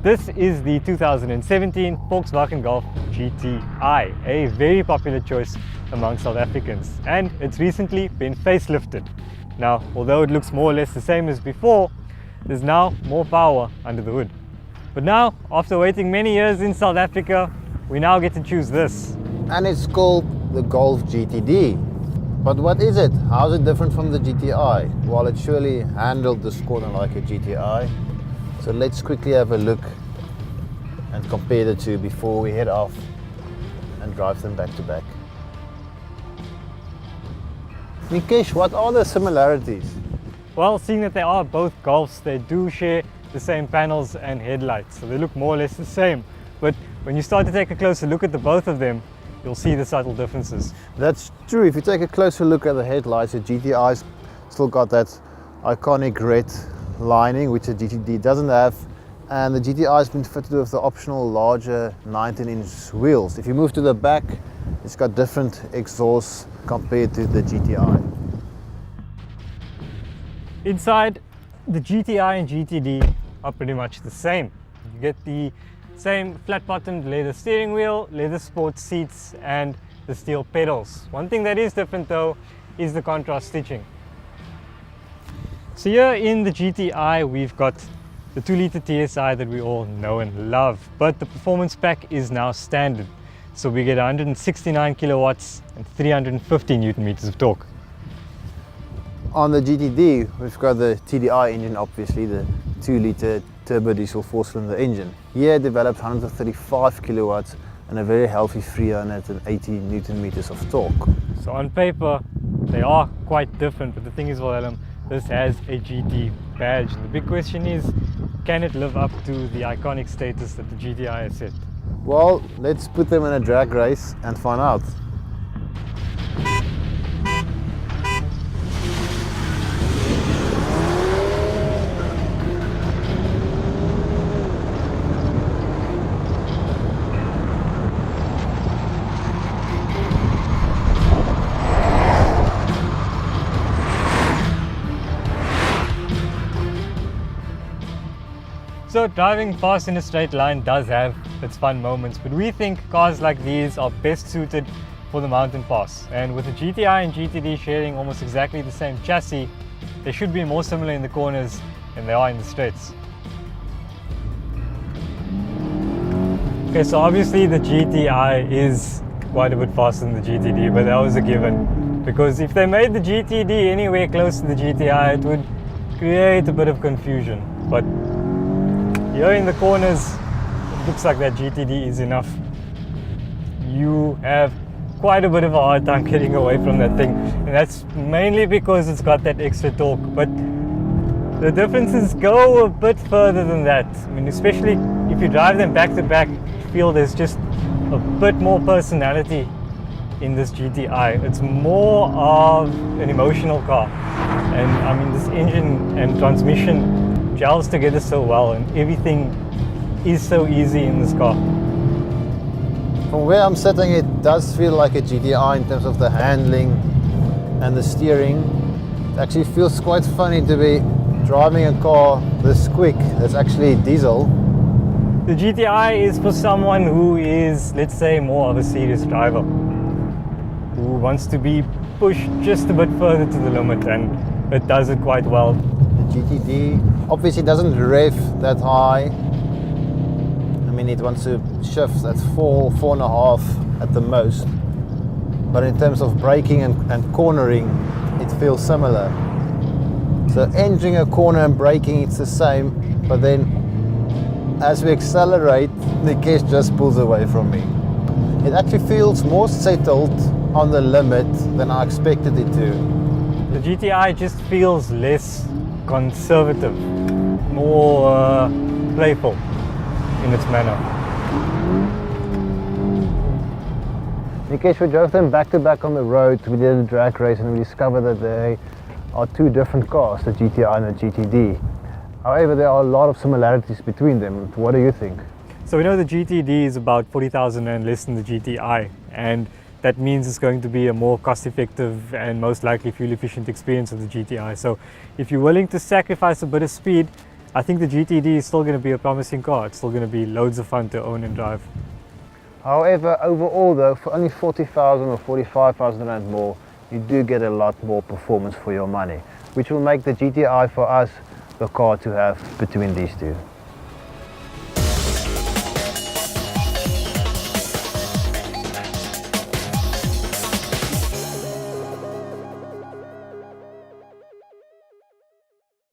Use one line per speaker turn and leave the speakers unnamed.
This is the 2017 Volkswagen Golf GTI, a very popular choice among South Africans, and it's recently been facelifted. Now, although it looks more or less the same as before, there's now more power under the hood. But now, after waiting many years in South Africa, we now get to choose this.
And it's called the Golf GTD. But what is it? How is it different from the GTI? Well, it surely handled this corner like a GTI. So let's quickly have a look and compare the two before we head off and drive them back to back. Nikesh, what are the similarities?
Well, seeing that they are both Golfs, they do share the same panels and headlights, so they look more or less the same. But when you start to take a closer look at the both of them, you'll see the subtle differences.
That's true. If you take a closer look at the headlights, the GTI's still got that iconic red lining, which the GTD doesn't have, and the GTI has been fitted with the optional larger 19-inch wheels. If you move to the back, it's got different exhausts compared to the GTI.
Inside, the GTI and GTD are pretty much the same. You get the same flat-bottomed leather steering wheel, leather sports seats, and the steel pedals. One thing that is different though is the contrast stitching. So here in the GTI we've got the 2-litre TSI that we all know and love, but the performance pack is now standard. So we get 169 kilowatts and 350 Newton meters of torque.
On the GTD, we've got the TDI engine, obviously, the 2-litre turbo diesel 4-cylinder engine. Here it develops 135 kilowatts and a very healthy 380 Newton meters of torque.
So on paper, they are quite different, but the thing is, Willem, this has a GT badge. And the big question is, can it live up to the iconic status that the GTI has set?
Well, let's put them in a drag race and find out.
So driving fast in a straight line does have its fun moments, but we think cars like these are best suited for the mountain pass. And with the GTI and GTD sharing almost exactly the same chassis, they should be more similar in the corners than they are in the straights. Okay, so obviously the GTI is quite a bit faster than the GTD, but that was a given. Because if they made the GTD anywhere close to the GTI, it would create a bit of confusion. But here in the corners, it looks like that GTD is enough. You have quite a bit of a hard time getting away from that thing, and that's mainly because it's got that extra torque. But the differences go a bit further than that. I mean, especially if you drive them back to back, you feel there's just a bit more personality in this GTI. It's more of an emotional car, and I mean, this engine and transmission gels together so well, and everything is so easy in this car.
From where I'm sitting, it does feel like a GTI in terms of the handling and the steering. It actually feels quite funny to be driving a car this quick that's actually diesel.
The GTI is for someone who is, let's say, more of a serious driver, who wants to be pushed just a bit further to the limit, and it does it quite well.
The GTD obviously doesn't rev that high. I mean, it wants to shift at 4.5 at the most. But in terms of braking and cornering, it feels similar. So entering a corner and braking, it's the same. But then as we accelerate, the case just pulls away from me. It actually feels more settled on the limit than I expected it to.
The GTI just feels less conservative, more playful in its manner.
Nikesh, we drove them back to back on the road. We did a drag race and we discovered that they are two different cars, the GTI and the GTD. However, there are a lot of similarities between them. What do you think?
So we know the GTD is about 40,000 and less than the GTI, and that means it's going to be a more cost-effective and most likely fuel-efficient experience of the GTI. So if you're willing to sacrifice a bit of speed, I think the GTD is still going to be a promising car. It's still going to be loads of fun to own and drive.
However, overall though, for only 40,000 or 45,000 rand more, you do get a lot more performance for your money, which will make the GTI for us the car to have between these two.